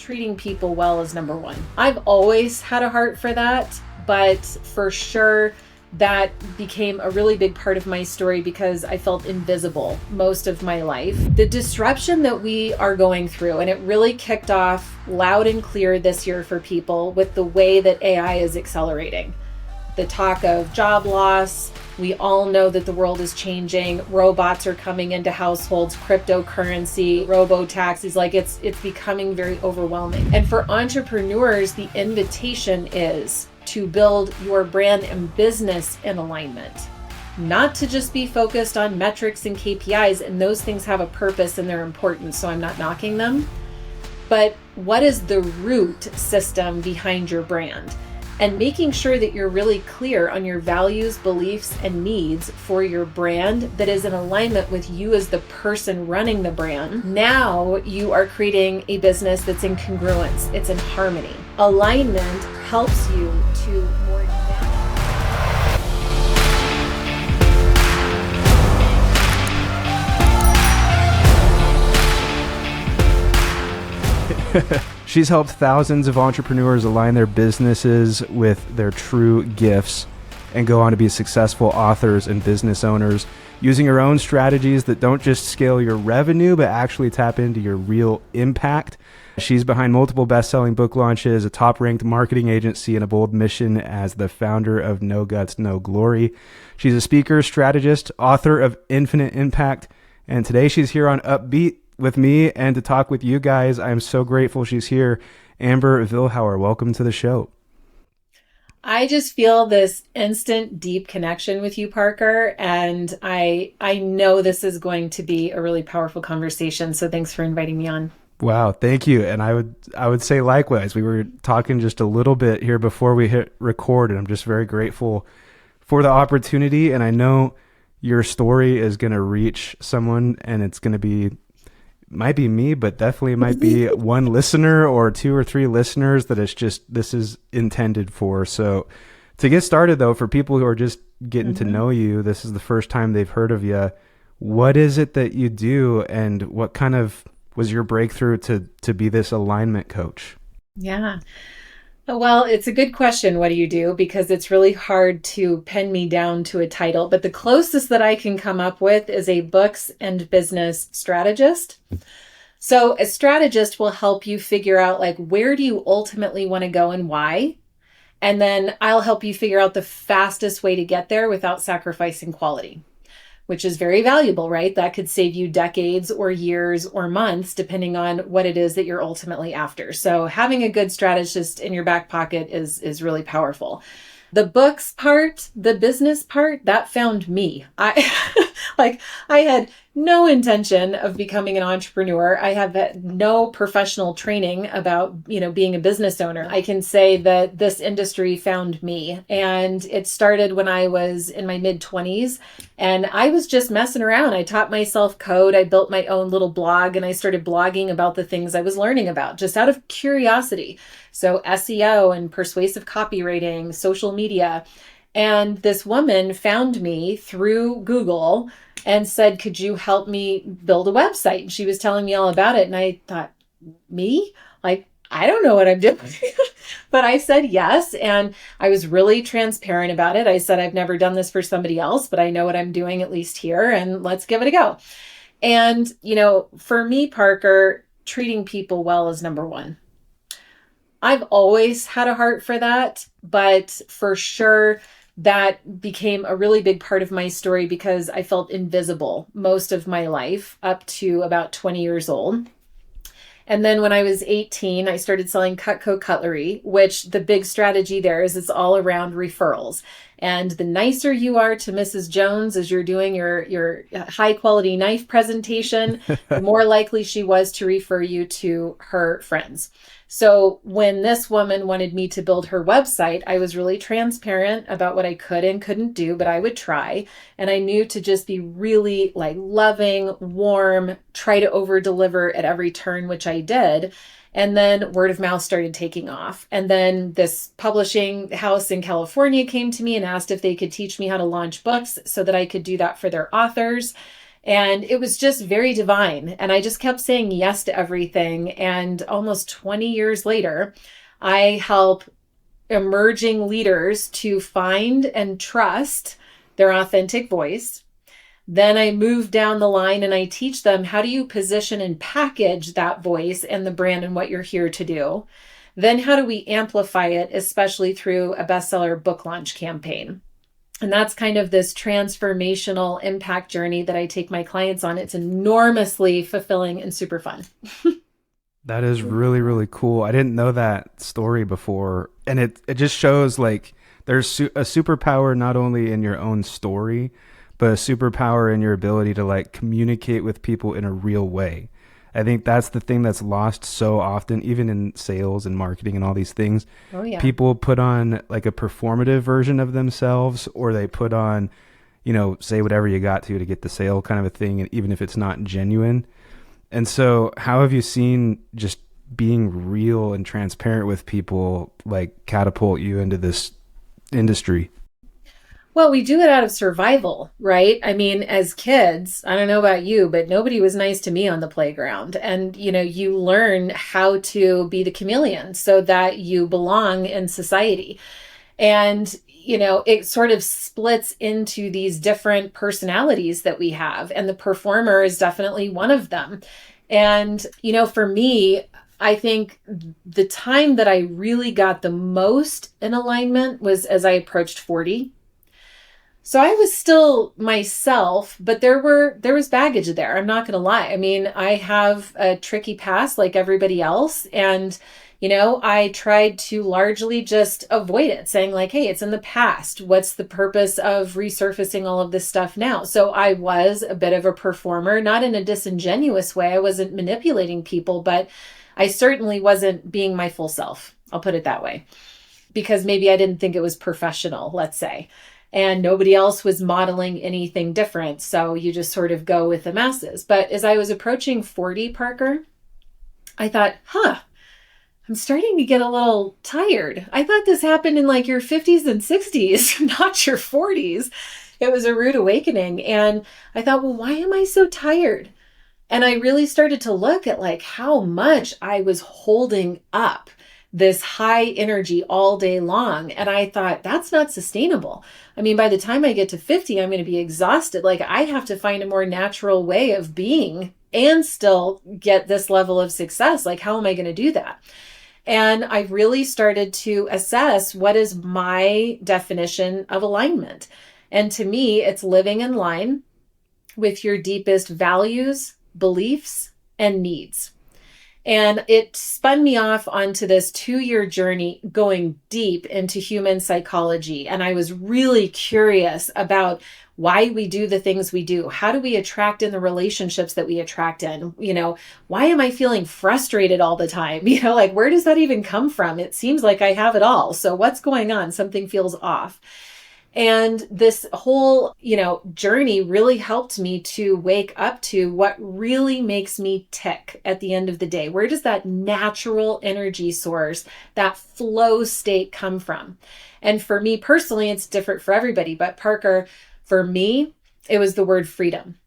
treating people well is number one. I've always had a heart for that, but for sure that became a really big part of my story because I felt invisible most of my life. The disruption that we are going through, and it really kicked off loud and clear this year for people with the way that AI is accelerating. The talk of job loss, we all know that the world is changing. Robots are coming into households, cryptocurrency, robo-taxis, like it's becoming very overwhelming. And for entrepreneurs, the invitation is to build your brand and business in alignment, not to just be focused on metrics and KPIs, and those things have a purpose and they're important, so I'm not knocking them. But what is the root system behind your brand? And making sure that you're really clear on your values, beliefs, and needs for your brand that is in alignment with you as the person running the brand. Now you are creating a business that's in congruence, it's in harmony. Alignment helps you to more She's helped thousands of entrepreneurs align their businesses with their true gifts and go on to be successful authors and business owners using her own strategies that don't just scale your revenue, but actually tap into your real impact. She's behind multiple best-selling book launches, a top-ranked marketing agency, and a bold mission as the founder of No Guts, No Glory. She's a speaker, strategist, author of Infinite Impact, and today she's here on UPBEAT with me and to talk with you guys. I'm so grateful she's here. Amber Vilhauer, welcome to the show. I just feel this instant deep connection with you, Parker, and I know this is going to be a really powerful conversation. So thanks for inviting me on. Wow, thank you. And I would say likewise. We were talking just a little bit here before we hit record, and I'm just very grateful for the opportunity. And I know your story is going to reach someone, and it's going to be might be me, but definitely might be one listener or two or three listeners that it's just, this is intended for. So to get started though, for people who are just getting to know you, this is the first time they've heard of you. What is it that you do, and what kind of was your breakthrough to be this alignment coach? Yeah. Well, it's a good question. What do you do? Because it's really hard to pin me down to a title, but the closest that I can come up with is a books and business strategist. So a strategist will help you figure out, like, where do you ultimately want to go and why? And then I'll help you figure out the fastest way to get there without sacrificing quality, which is very valuable, right? That could save you decades or years or months, depending on what it is that you're ultimately after. So having a good strategist in your back pocket is really powerful. The books part, the business part, that found me. I had no intention of becoming an entrepreneur. I have had no professional training about, being a business owner. I can say that this industry found me, and it started when I was in my mid-20s, and I was just messing around. I taught myself code. I built my own little blog, and I started blogging about the things I was learning about just out of curiosity. So SEO and persuasive copywriting, social media. And this woman found me through Google and said, could you help me build a website? And she was telling me all about it. And I thought, me? Like, I don't know what I'm doing. But I said yes. And I was really transparent about it. I said, I've never done this for somebody else, but I know what I'm doing, at least here, and let's give it a go. And, for me, Parker, treating people well is number one. I've always had a heart for that, but for sure, that became a really big part of my story because I felt invisible most of my life up to about 20 years old. And then when I was 18, I started selling Cutco cutlery, which the big strategy there is it's all around referrals. And the nicer you are to Mrs. Jones as you're doing your high quality knife presentation, the more likely she was to refer you to her friends. So when this woman wanted me to build her website, I was really transparent about what I could and couldn't do, but I would try. And I knew to just be really loving, warm, try to over deliver at every turn, which I did. And then word of mouth started taking off. And then this publishing house in California came to me and asked if they could teach me how to launch books so that I could do that for their authors. And it was just very divine. And I just kept saying yes to everything. And almost 20 years later, I help emerging leaders to find and trust their authentic voice. Then I move down the line and I teach them, how do you position and package that voice and the brand and what you're here to do? Then how do we amplify it, especially through a bestseller book launch campaign? And that's kind of this transformational impact journey that I take my clients on. It's enormously fulfilling and super fun. That is really, really cool. I didn't know that story before. And it just shows like there's a superpower not only in your own story, but a superpower in your ability to like communicate with people in a real way. I think that's the thing that's lost so often, even in sales and marketing and all these things. Oh, yeah. People put on like a performative version of themselves, or they put on, say whatever you got to get the sale kind of a thing, and even if it's not genuine. And so how have you seen just being real and transparent with people like catapult you into this industry? Well, we do it out of survival, right? I mean, as kids, I don't know about you, but nobody was nice to me on the playground. And, you learn how to be the chameleon so that you belong in society. And, it sort of splits into these different personalities that we have. And the performer is definitely one of them. And, for me, I think the time that I really got the most in alignment was as I approached 40. So I was still myself, but there was baggage there. I'm not going to lie. I mean, I have a tricky past like everybody else. And, I tried to largely just avoid it, saying like, hey, it's in the past. What's the purpose of resurfacing all of this stuff now? So I was a bit of a performer, not in a disingenuous way. I wasn't manipulating people, but I certainly wasn't being my full self. I'll put it that way, because maybe I didn't think it was professional, let's say. And nobody else was modeling anything different. So you just sort of go with the masses. But as I was approaching 40, Parker, I thought, I'm starting to get a little tired. I thought this happened in like your 50s and 60s, not your 40s. It was a rude awakening. And I thought, well, why am I so tired? And I really started to look at like how much I was holding up this high energy all day long. And I thought, that's not sustainable. I mean, by the time I get to 50, I'm going to be exhausted. Like I have to find a more natural way of being and still get this level of success. Like, how am I going to do that? And I really started to assess, what is my definition of alignment? And to me, it's living in line with your deepest values, beliefs, and needs. And it spun me off onto this 2-year journey going deep into human psychology. And I was really curious about why we do the things we do. How do we attract in the relationships that we attract in? Why am I feeling frustrated all the time? Like, where does that even come from? It seems like I have it all. So what's going on? Something feels off. And this whole, journey really helped me to wake up to what really makes me tick at the end of the day. Where does that natural energy source, that flow state come from? And for me personally, it's different for everybody. But Parker, for me, it was the word freedom.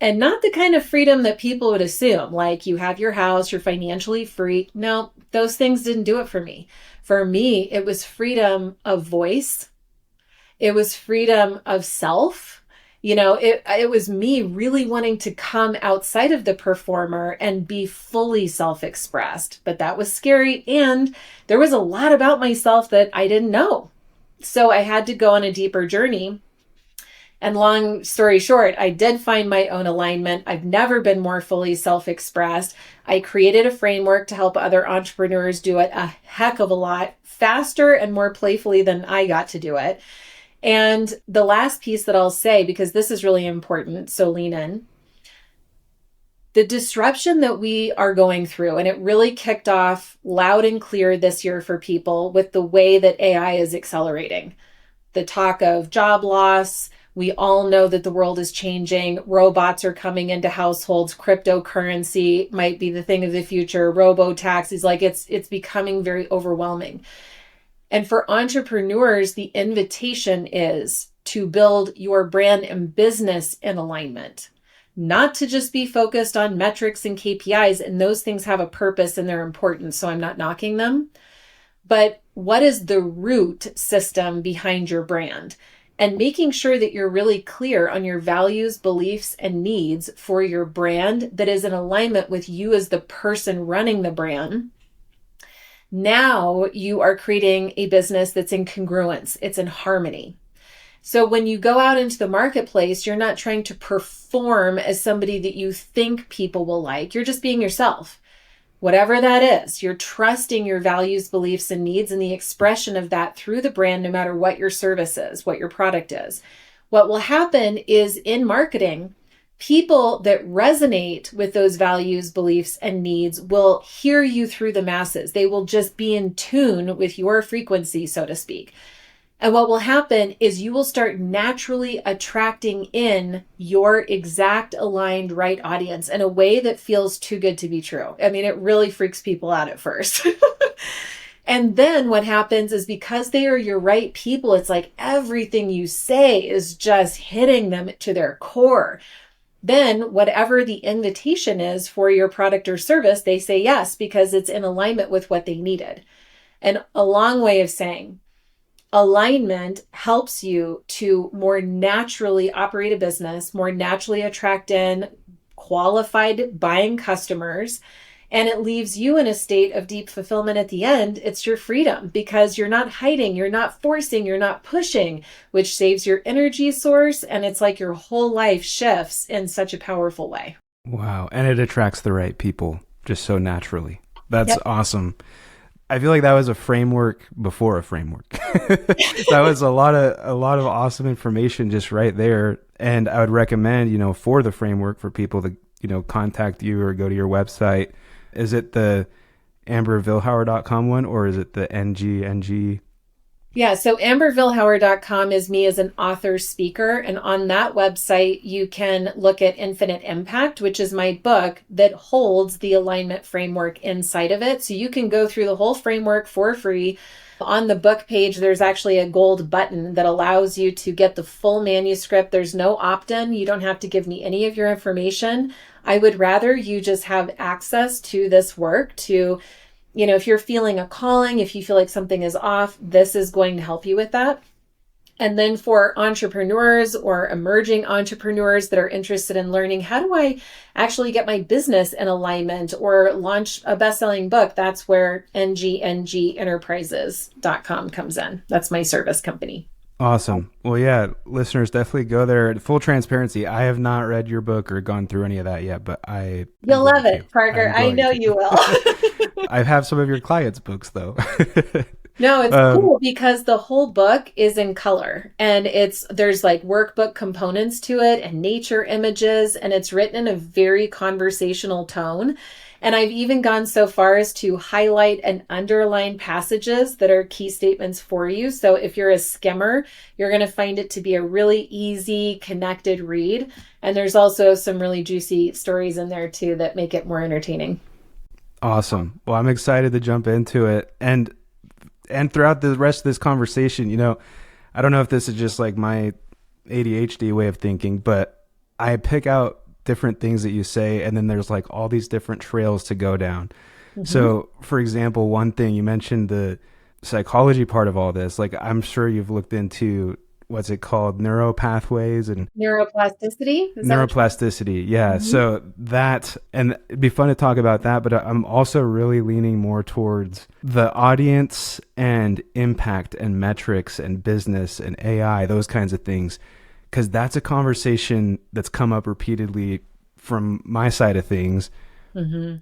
And not the kind of freedom that people would assume, like you have your house, you're financially free. No, those things didn't do it for me. For me, it was freedom of voice. It was freedom of self. It was me really wanting to come outside of the performer and be fully self-expressed. But that was scary. And there was a lot about myself that I didn't know. So I had to go on a deeper journey. And long story short, I did find my own alignment. I've never been more fully self-expressed. I created a framework to help other entrepreneurs do it a heck of a lot faster and more playfully than I got to do it. And the last piece that I'll say, because this is really important, so lean in. The disruption that we are going through, and it really kicked off loud and clear this year for people with the way that AI is accelerating. The talk of job loss. We all know that the world is changing. Robots are coming into households. Cryptocurrency might be the thing of the future. Robo-taxis, like it's becoming very overwhelming. And for entrepreneurs, the invitation is to build your brand and business in alignment, not to just be focused on metrics and KPIs. And those things have a purpose and they're important. So I'm not knocking them. But what is the root system behind your brand? And making sure that you're really clear on your values, beliefs, and needs for your brand that is in alignment with you as the person running the brand. Now you are creating a business that's in congruence, it's in harmony. So when you go out into the marketplace, you're not trying to perform as somebody that you think people will like. You're just being yourself. Whatever that is, you're trusting your values, beliefs, and needs and the expression of that through the brand, no matter what your service is, what your product is. What will happen is in marketing, people that resonate with those values, beliefs, and needs will hear you through the masses. They will just be in tune with your frequency, so to speak. And what will happen is you will start naturally attracting in your exact aligned right audience in a way that feels too good to be true. I mean, it really freaks people out at first. And then what happens is because they are your right people, it's like everything you say is just hitting them to their core. Then whatever the invitation is for your product or service, they say yes, because it's in alignment with what they needed. And a long way of saying, alignment helps you to more naturally operate a business, more naturally attract in qualified buying customers, and it leaves you in a state of deep fulfillment at the end. It's your freedom because you're not hiding, you're not forcing, you're not pushing, which saves your energy source. And it's like your whole life shifts in such a powerful way. Wow. And it attracts the right people just so naturally. That's awesome. I feel like that was a framework before a framework. That was a lot of awesome information just right there. And I would recommend, for the framework for people to, contact you or go to your website. Is it the ambervilhauer.com one or is it the NG? Yeah, so ambervilhauer.com is me as an author speaker. And on that website, you can look at Infinite Impact, which is my book that holds the alignment framework inside of it. So you can go through the whole framework for free. On the book page, there's actually a gold button that allows you to get the full manuscript. There's no opt-in. You don't have to give me any of your information. I would rather you just have access to this work to if you're feeling a calling, if you feel like something is off, this is going to help you with that. And then for entrepreneurs or emerging entrepreneurs that are interested in learning, how do I actually get my business in alignment or launch a best-selling book? That's where ngrenterprises.com comes in. That's my service company. Awesome. Well, yeah, listeners, definitely go there. Full transparency, I have not read your book or gone through any of that yet, but You'll love it, Parker. I know you will. I have some of your clients' books, though. No, it's cool because the whole book is in color and there's like workbook components to it and nature images, and it's written in a very conversational tone. And I've even gone so far as to highlight and underline passages that are key statements for you. So if you're a skimmer, you're going to find it to be a really easy, connected read. And there's also some really juicy stories in there too that make it more entertaining. Awesome. Well, I'm excited to jump into it. And throughout the rest of this conversation, I don't know if this is just like my ADHD way of thinking, but I pick out different things that you say, and then there's like all these different trails to go down. Mm-hmm. So for example, one thing you mentioned, the psychology part of all this, like I'm sure you've looked into what's it called, neural pathways and neuroplasticity. Neuroplasticity. Yeah. Mm-hmm. So that, and it'd be fun to talk about that, but I'm also really leaning more towards the audience and impact and metrics and business and AI, those kinds of things. Because that's a conversation that's come up repeatedly from my side of things,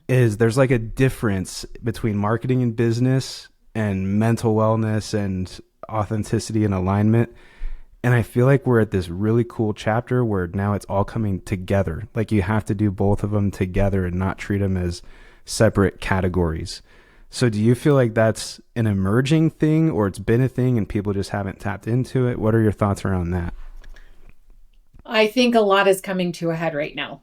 is there's like a difference between marketing and business and mental wellness and authenticity and alignment. And I feel like we're at this really cool chapter where now it's all coming together. Like you have to do both of them together and not treat them as separate categories. So do you feel like that's an emerging thing, or it's been a thing and people just haven't tapped into it? What are your thoughts around that? I think a lot is coming to a head right now.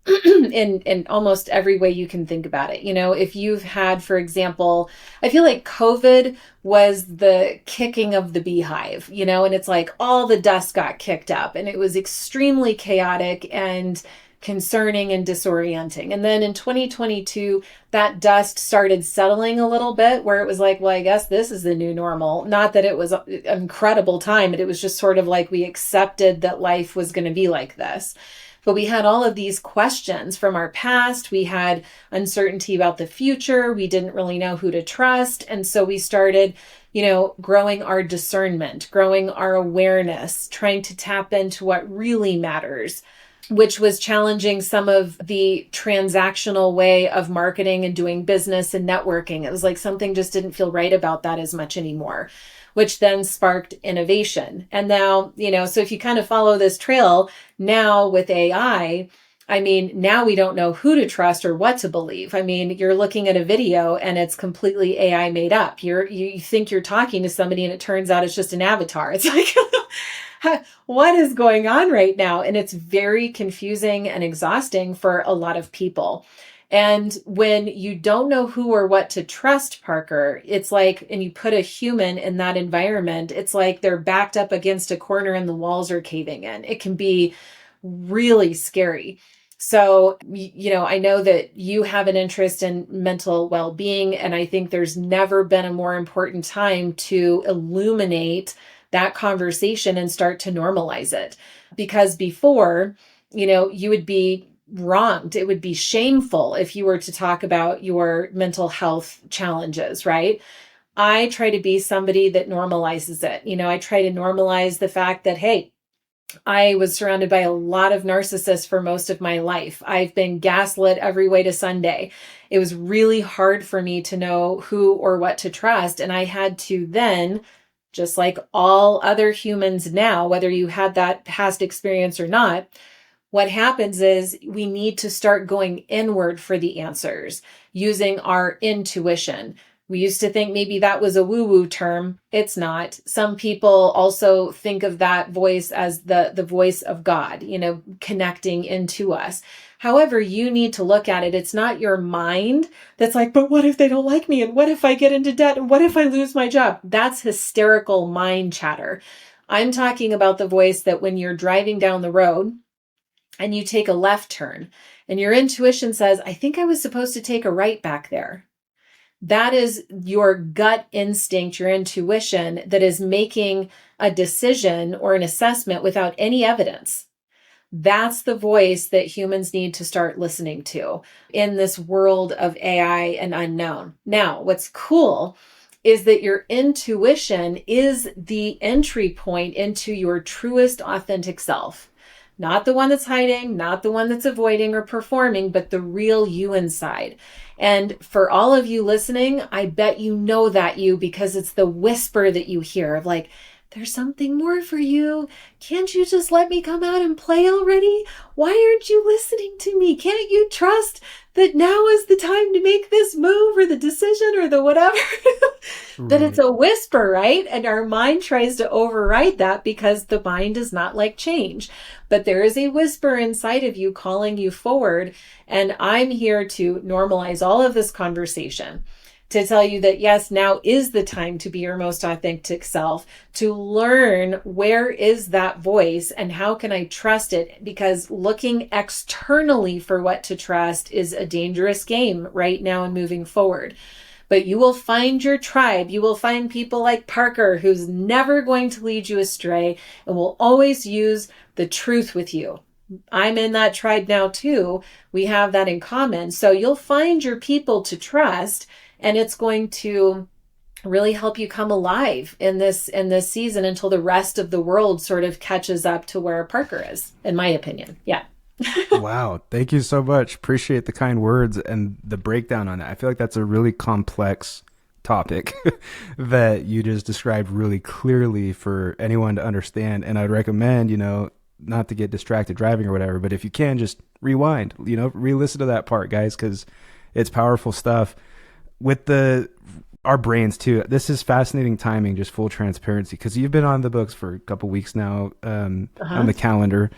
in almost every way you can think about it. If you've had, for example, I feel like COVID was the kicking of the beehive, and it's like all the dust got kicked up and it was extremely chaotic and concerning and disorienting. And then in 2022, that dust started settling a little bit, where it was like, well, I guess this is the new normal. Not that it was an incredible time, but it was just sort of like we accepted that life was going to be like this. But we had all of these questions from our past. We had uncertainty about the future. We didn't really know who to trust. And so we started, growing our discernment, growing our awareness, trying to tap into what really matters, which was challenging some of the transactional way of marketing and doing business and networking. It was like something just didn't feel right about that as much anymore, which then sparked innovation. And now, so if you kind of follow this trail now with AI, now we don't know who to trust or what to believe. You're looking at a video and it's completely AI made up. You think you're talking to somebody and it turns out it's just an avatar. It's like, what is going on right now? And it's very confusing and exhausting for a lot of people. And when you don't know who or what to trust, Parker, it's like, and you put a human in that environment, it's like they're backed up against a corner and the walls are caving in. It can be really scary. So, I know that you have an interest in mental well-being, and I think there's never been a more important time to illuminate that conversation and start to normalize it. Because before, you would be wronged. It would be shameful if you were to talk about your mental health challenges, right? I try to be somebody that normalizes it. I try to normalize the fact that, hey, I was surrounded by a lot of narcissists for most of my life. I've been gaslit every way to Sunday. It was really hard for me to know who or what to trust. And I had to then, just like all other humans now, whether you had that past experience or not, what happens is we need to start going inward for the answers using our intuition. We used to think maybe that was a woo-woo term. It's not. Some people also think of that voice as the voice of God, connecting into us. However, you need to look at it. It's not your mind that's like, but what if they don't like me? And what if I get into debt? And what if I lose my job? That's hysterical mind chatter. I'm talking about the voice that when you're driving down the road and you take a left turn and your intuition says, I think I was supposed to take a right back there. That is your gut instinct, your intuition that is making a decision or an assessment without any evidence. That's the voice that humans need to start listening to in this world of AI and unknown. Now, what's cool is that your intuition is the entry point into your truest, authentic self. Not the one that's hiding, not the one that's avoiding or performing, but the real you inside. And for all of you listening, I bet you know that you, because it's the whisper that you hear of like, there's something more for you. Can't you just let me come out and play already? Why aren't you listening to me? Can't you trust that now is the time to make this move or the decision or the whatever? But it's a whisper, right? And our mind tries to override that because the mind is not like change. But there is a whisper inside of you calling you forward. And I'm here to normalize all of this conversation, to tell you that yes, now is the time to be your most authentic self, to learn where is that voice and how can I trust it? Because looking externally for what to trust is a dangerous game right now and moving forward. But you will find your tribe. You will find people like Parker, who's never going to lead you astray and will always use the truth with you. I'm in that tribe now too. We have that in common. So you'll find your people to trust, and it's going to really help you come alive in this season until the rest of the world sort of catches up to where Parker is, in my opinion. Yeah. Wow. Thank you so much. Appreciate the kind words and the breakdown on that. I feel like that's a really complex topic that you just described really clearly for anyone to understand. And I'd recommend, not to get distracted driving or whatever, but if you can, just rewind, re-listen to that part, guys, because it's powerful stuff. With our brains too, this is fascinating timing, just full transparency, because you've been on the books for a couple weeks now, on the calendar.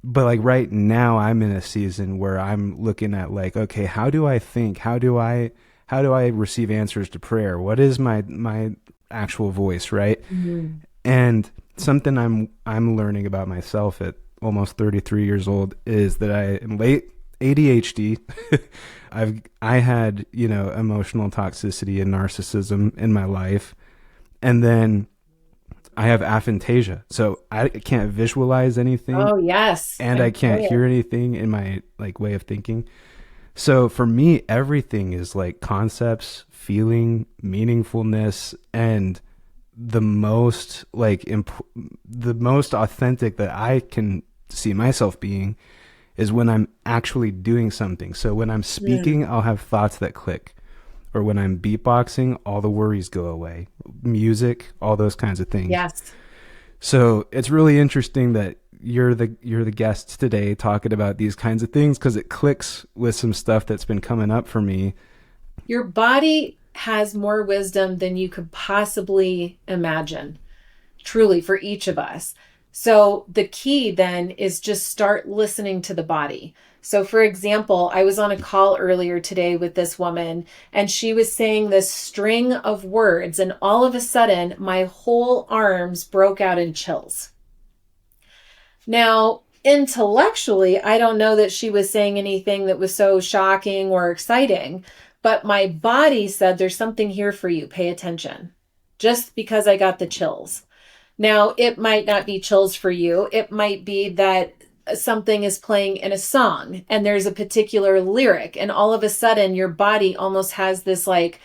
but like right now I'm in a season where I'm looking at like, okay, how do I think? How do I receive answers to prayer? What is my actual voice, right? Mhm. And something I'm learning about myself at almost 33 years old is that I am late ADHD. I had, emotional toxicity and narcissism in my life. And then I have aphantasia. So I can't visualize anything Oh, yes. and I I'm can't familiar. hear anything in my like way of thinking. So for me, everything is like concepts, feeling, meaningfulness, and the most the most authentic that I can see myself being is when I'm actually doing something. So when I'm Mm, speaking, I'll have thoughts that click. Or when I'm beatboxing, all the worries go away. Music, all those kinds of things. yes. So it's really interesting that you're the guest today talking about these kinds of things because it clicks with some stuff that's been coming up for me. Your body has more wisdom than you could possibly imagine, truly, for each of us. So the key then is just start listening to the body. So, for example, I was on a call earlier today with this woman, and she was saying this string of words, and all of a sudden, my whole arms broke out in chills. Now, intellectually, I don't know that she was saying anything that was so shocking or exciting, but my body said, there's something here for you. Pay attention. Just because I got the chills. Now, it might not be chills for you. It might be that something is playing in a song and there's a particular lyric, and all of a sudden your body almost has this like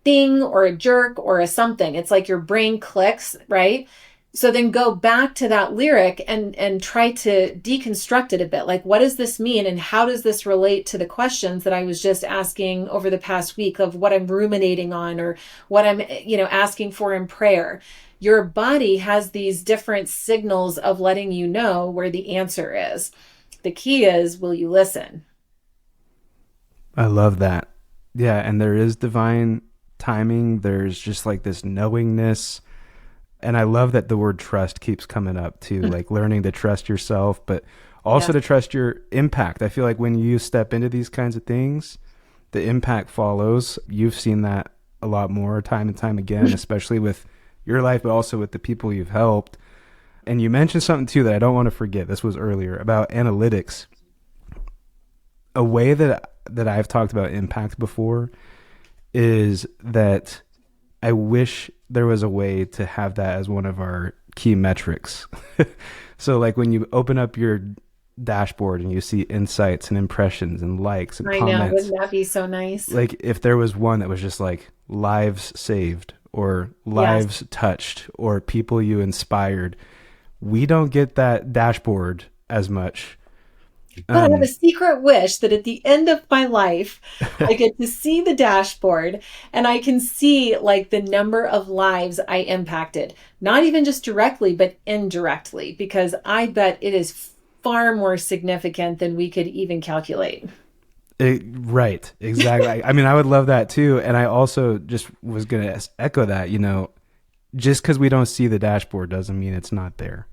ding or a jerk or a something. It's like your brain clicks, right? So then go back to that lyric and try to deconstruct it a bit. Like, what does this mean, and how does this relate to the questions that I was just asking over the past week of what I'm ruminating on or what I'm, asking for in prayer? Your body has these different signals of letting you know where the answer is. The key is, will you listen? I love that. Yeah, and there is divine timing. There's just like this knowingness. And I love that the word trust keeps coming up too, like learning to trust yourself, but also Yes. to trust your impact. I feel like when you step into these kinds of things, the impact follows. You've seen that a lot more time and time again, especially with your life, but also with the people you've helped. And you mentioned something too that I don't want to forget. This was earlier about analytics. A way that I've talked about impact before is that I wish there was a way to have that as one of our key metrics. So like when you open up your dashboard and you see insights and impressions and likes and I know. comments, Wouldn't that be so nice? like if there was one that was just like lives saved or Yes. lives touched or people you inspired, we don't get that dashboard as much. But I have a Um, secret wish that at the end of my life, I get to see the dashboard and I can see like the number of lives I impacted, not even just directly, but indirectly, because I bet it is far more significant than we could even calculate. right, exactly. I mean, I would love that too. And I also just was going to echo that, just because we don't see the dashboard doesn't mean it's not there.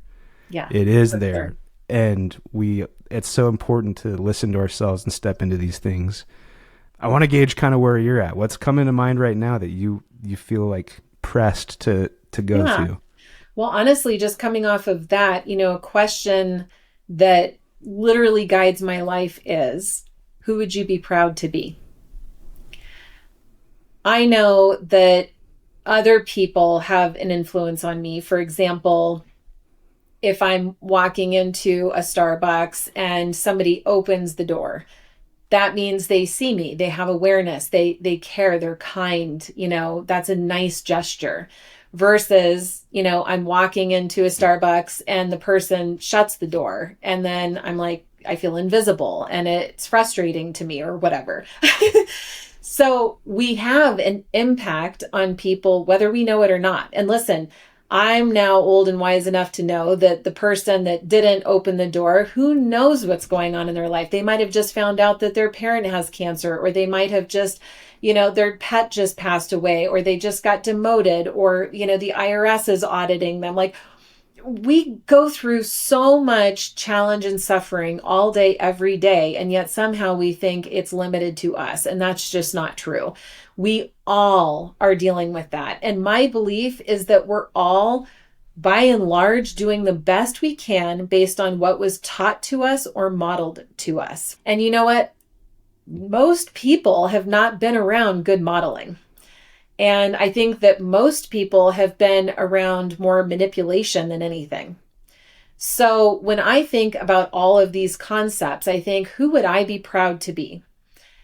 Yeah, It is for sure. there. And it's so important to listen to ourselves and step into these things. I want to gauge kind of where you're at. What's coming to mind right now that you feel like pressed to go Yeah. to? Well, honestly, just coming off of that, a question that literally guides my life is, who would you be proud to be? I know that other people have an influence on me. For example, if I'm walking into a Starbucks and somebody opens the door, that means they see me, they have awareness, they care, they're kind, that's a nice gesture. Versus, I'm walking into a Starbucks and the person shuts the door and then I'm like, I feel invisible and it's frustrating to me or whatever. So we have an impact on people, whether we know it or not. And listen, I'm now old and wise enough to know that the person that didn't open the door, who knows what's going on in their life? They might have just found out that their parent has cancer, or they might have just, their pet just passed away, or they just got demoted, or, the IRS is auditing them. Like, we go through so much challenge and suffering all day, every day, and yet somehow we think it's limited to us. And that's just not true. We all are dealing with that. And my belief is that we're all, by and large, doing the best we can based on what was taught to us or modeled to us. And you know what? Most people have not been around good modeling. And I think that most people have been around more manipulation than anything. So when I think about all of these concepts, I think, who would I be proud to be?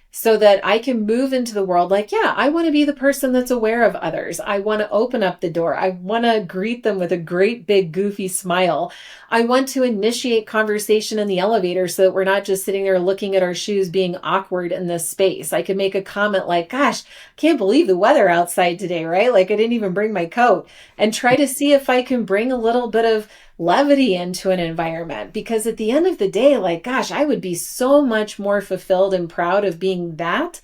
So that I can move into the world like, yeah, I want to be the person that's aware of others. I want to open up the door. I want to greet them with a great big goofy smile. I want to initiate conversation in the elevator so that we're not just sitting there looking at our shoes being awkward in this space. I could make a comment like, gosh, can't believe the weather outside today, right? Like I didn't even bring my coat, and try to see if I can bring a little bit of levity into an environment. Because at the end of the day, like, gosh, I would be so much more fulfilled and proud of being that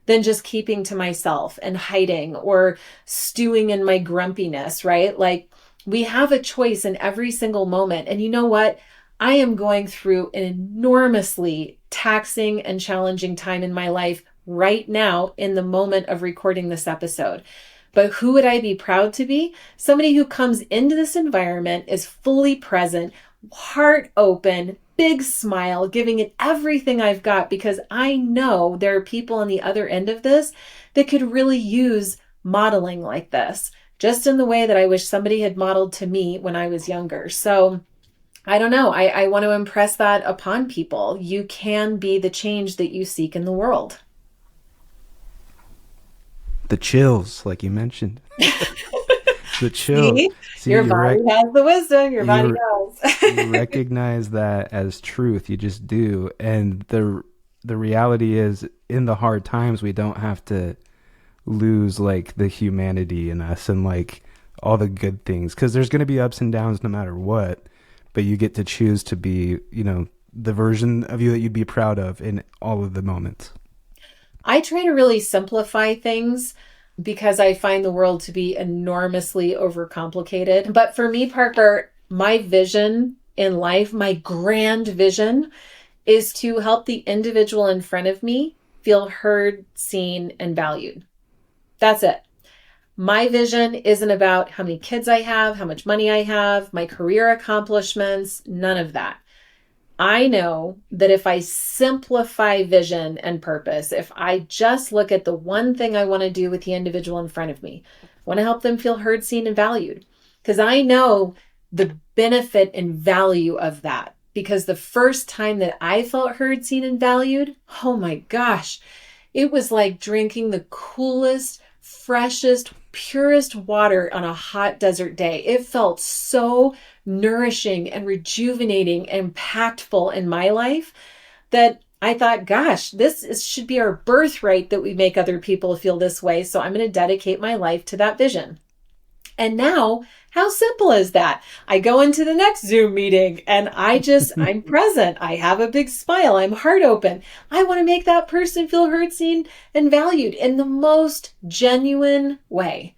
than just keeping to myself and hiding or stewing in my grumpiness, right? Like, we have a choice in every single moment. And you know what? I am going through an enormously taxing and challenging time in my life right now in the moment of recording this episode. But who would I be proud to be? Somebody who comes into this environment, is fully present, heart open, big smile, giving it everything I've got, because I know there are people on the other end of this that could really use modeling like this, just in the way that I wish somebody had modeled to me when I was younger. So I don't know. I want to impress that upon people. You can be the change that you seek in the world. The chills, like you mentioned. The chills. See, your body has the wisdom. Your body knows. You recognize that as truth. You just do. And the reality is, in the hard times, we don't have to lose like the humanity in us and like all the good things, because there's going to be ups and downs no matter what. But you get to choose to be, you know, the version of you that you'd be proud of in all of the moments. I try to really simplify things because I find the world to be enormously overcomplicated. But for me, Parker, my vision in life, my grand vision, is to help the individual in front of me feel heard, seen, and valued. That's it. My vision isn't about how many kids I have, how much money I have, my career accomplishments, none of that. I know that if I simplify vision and purpose, if I just look at the one thing I want to do with the individual in front of me, I want to help them feel heard, seen, and valued. Because I know the benefit and value of that. Because the first time that I felt heard, seen, and valued, oh my gosh, it was like drinking the coolest, freshest, purest water on a hot desert day. It felt so nourishing and rejuvenating and impactful in my life that I thought, gosh, should be our birthright that we make other people feel this way. So I'm going to dedicate my life to that vision. And now, how simple is that? I go into the next Zoom meeting and I'm present. I have a big smile. I'm heart open. I want to make that person feel heard, seen, and valued in the most genuine way.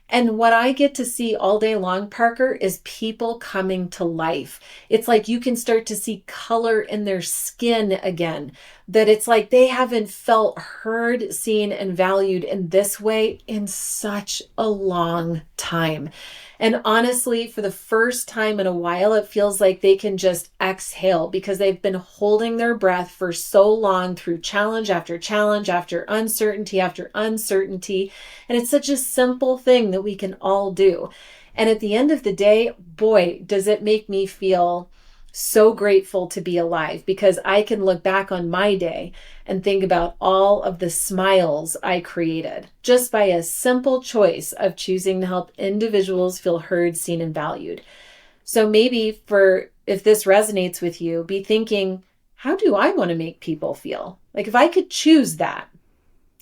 And what I get to see all day long, Parker, is people coming to life. It's like you can start to see color in their skin again. That it's like they haven't felt heard, seen, and valued in this way in such a long time. And honestly, for the first time in a while, it feels like they can just exhale because they've been holding their breath for so long through challenge after challenge, after uncertainty after uncertainty. And it's such a simple thing that we can all do. And at the end of the day, boy, does it make me feel so grateful to be alive, because I can look back on my day and think about all of the smiles I created just by a simple choice of choosing to help individuals feel heard, seen, and valued. So maybe if this resonates with you, be thinking, how do I want to make people feel? Like if I could choose that,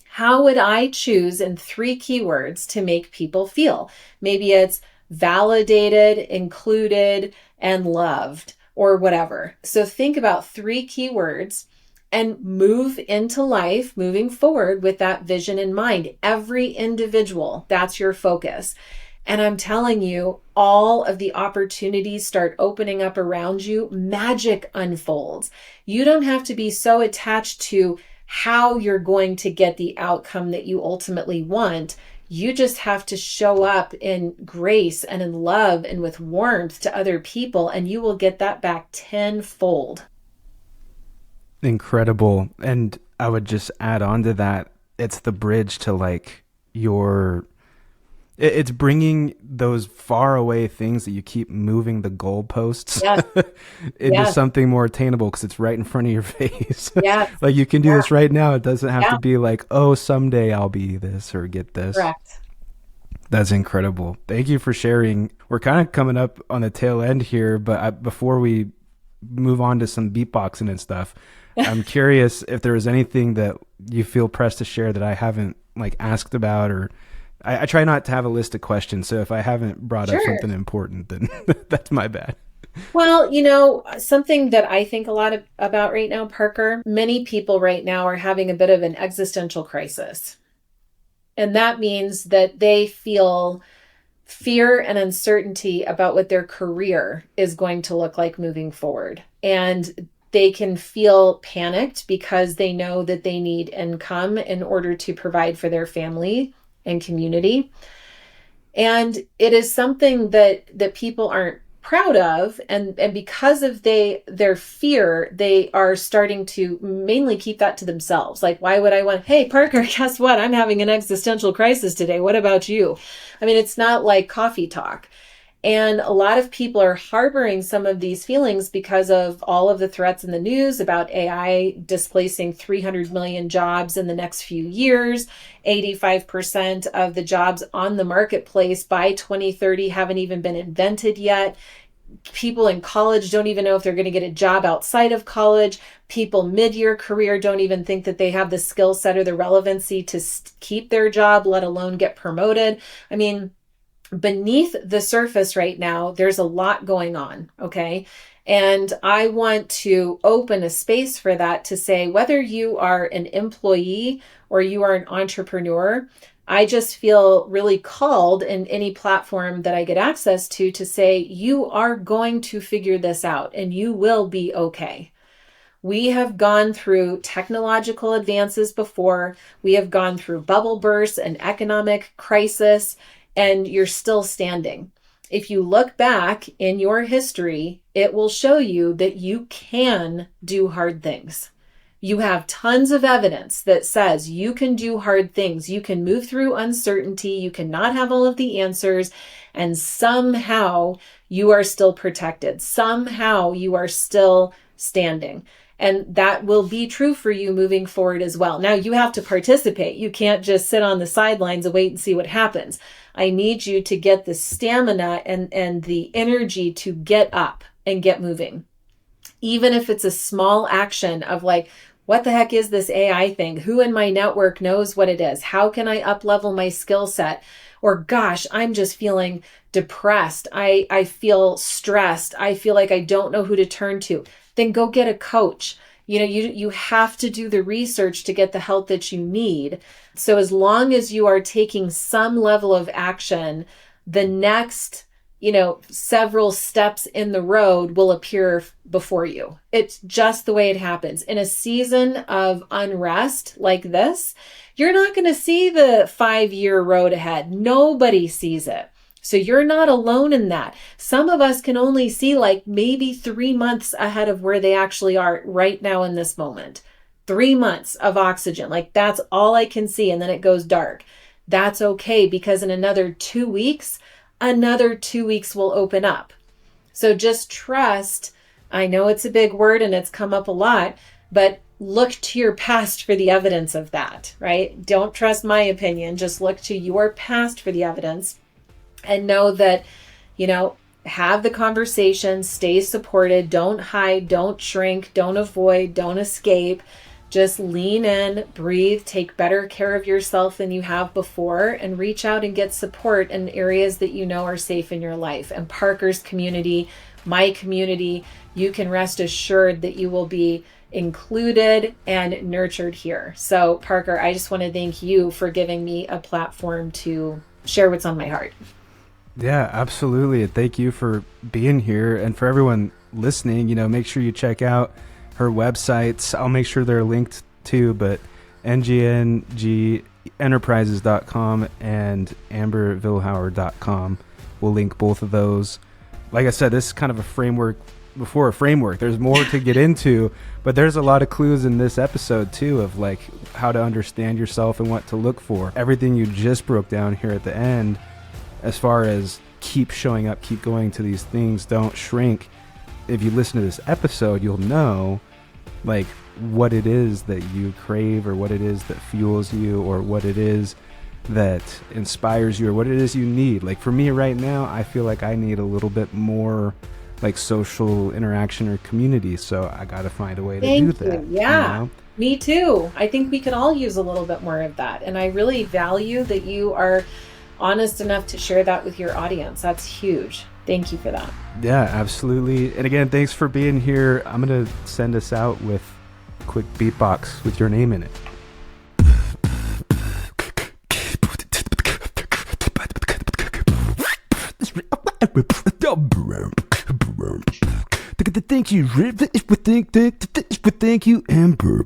how would I choose in 3 keywords to make people feel? Maybe it's validated, included, and loved, or whatever. So think about 3 keywords and move into life, moving forward with that vision in mind. Every individual, that's your focus. And I'm telling you, all of the opportunities start opening up around you. Magic unfolds. You don't have to be so attached to how you're going to get the outcome that you ultimately want. You just have to show up in grace and in love and with warmth to other people, and you will get that back tenfold. Incredible. And I would just add on to that, it's the bridge to like your it's bringing those far away things that you keep moving the goalposts Yes, into yes, something more attainable because it's right in front of your face. yes, Like you can do yeah, this right now. It doesn't have to yeah, be like, oh, someday I'll be this or get this. correct. That's incredible. Thank you for sharing. We're kind of coming up on the tail end here, but before we move on to some beatboxing and stuff, I'm curious if there was anything that you feel pressed to share that I haven't like asked about, or I try not to have a list of questions. So if I haven't brought up Sure. something important, then that's my bad. Well, something that I think a lot about right now, Parker, many people right now are having a bit of an existential crisis. And that means that they feel fear and uncertainty about what their career is going to look like moving forward. And they can feel panicked because they know that they need income in order to provide for their family and community. And it is something that people aren't proud of, and because of their fear, they are starting to mainly keep that to themselves. Like, why would I want, hey Parker, guess what, I'm having an existential crisis today, what about you? I mean, it's not like coffee talk. And a lot of people are harboring some of these feelings because of all of the threats in the news about AI displacing 300 million jobs in the next few years. 85% of the jobs on the marketplace by 2030 haven't even been invented yet. People in college don't even know if they're going to get a job outside of college. People mid-year career don't even think that they have the skill set or the relevancy to keep their job, let alone get promoted. I mean, beneath the surface right now, there's a lot going on, okay? And I want to open a space for that to say, whether you are an employee or you are an entrepreneur, I just feel really called in any platform that I get access to say, you are going to figure this out and you will be okay. We have gone through technological advances before. We have gone through bubble bursts and economic crisis, and you're still standing. If you look back in your history, it will show you that you can do hard things. You have tons of evidence that says you can do hard things. You can move through uncertainty. You cannot have all of the answers. And somehow you are still protected. Somehow you are still standing. And that will be true for you moving forward as well. Now you have to participate. You can't just sit on the sidelines and wait and see what happens. I need you to get the stamina and the energy to get up and get moving. Even if it's a small action of like, what the heck is this AI thing? Who in my network knows what it is? How can I up level my skill set? Or gosh, I'm just feeling depressed. I feel stressed. I feel like I don't know who to turn to. Then go get a coach. You have to do the research to get the help that you need. So as long as you are taking some level of action, the next several steps in the road will appear before you. It's just the way it happens. In a season of unrest like this, you're not going to see the 5-year road ahead. Nobody sees it. So you're not alone in that. Some of us can only see like maybe 3 months ahead of where they actually are right now in this moment. 3 months of oxygen. Like that's all I can see. And then it goes dark. That's okay, because in another 2 weeks, another 2 weeks will open up. So just trust. I know it's a big word and it's come up a lot, but look to your past for the evidence of that, right? Don't trust my opinion. Just look to your past for the evidence and know that, have the conversation, stay supported, don't hide, don't shrink, don't avoid, don't escape. Just lean in, breathe, take better care of yourself than you have before, and reach out and get support in areas that you know are safe in your life. And Parker's community, my community, you can rest assured that you will be included and nurtured here. So Parker, I just want to thank you for giving me a platform to share what's on my heart. Yeah, absolutely. And thank you for being here. And for everyone listening, make sure you check out her websites. I'll make sure they're linked too, but ngrenterprises.com and ambervilhauer.com. We'll link both of those. Like I said, this is kind of a framework before a framework. There's more to get into, but there's a lot of clues in this episode too of like how to understand yourself and what to look for. Everything you just broke down here at the end, as far as keep showing up, keep going to these things, don't shrink. If you listen to this episode, you'll know like what it is that you crave, or what it is that fuels you, or what it is that inspires you, or what it is you need. Like for me right now, I feel like I need a little bit more like social interaction or community. So I got to find a way to do that. Yeah. Me too. I think we could all use a little bit more of that. And I really value that you are honest enough to share that with your audience. That's huge. Thank you for that. Yeah, absolutely. And again, thanks for being here. I'm going to send us out with a quick beatbox with your name in it. Thank you, thank you, Amber.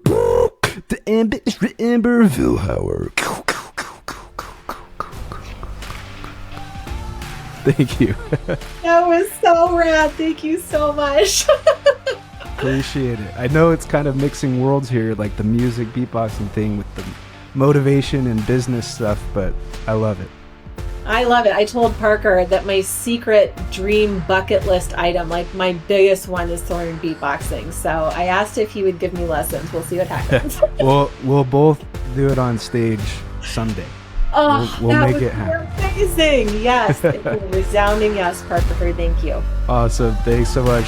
The Amber Vilhauer. Thank you. That was so rad. Thank you so much. Appreciate it. I know it's kind of mixing worlds here, like the music beatboxing thing with the motivation and business stuff, but I love it. I love it. I told Parker that my secret dream bucket list item, like my biggest one, is to learn beatboxing. So I asked if he would give me lessons. We'll see what happens. We'll both do it on stage someday. Oh, we'll that make would it happen. be amazing. Yes. Resounding yes, Parker. Thank you. Awesome. Thanks so much.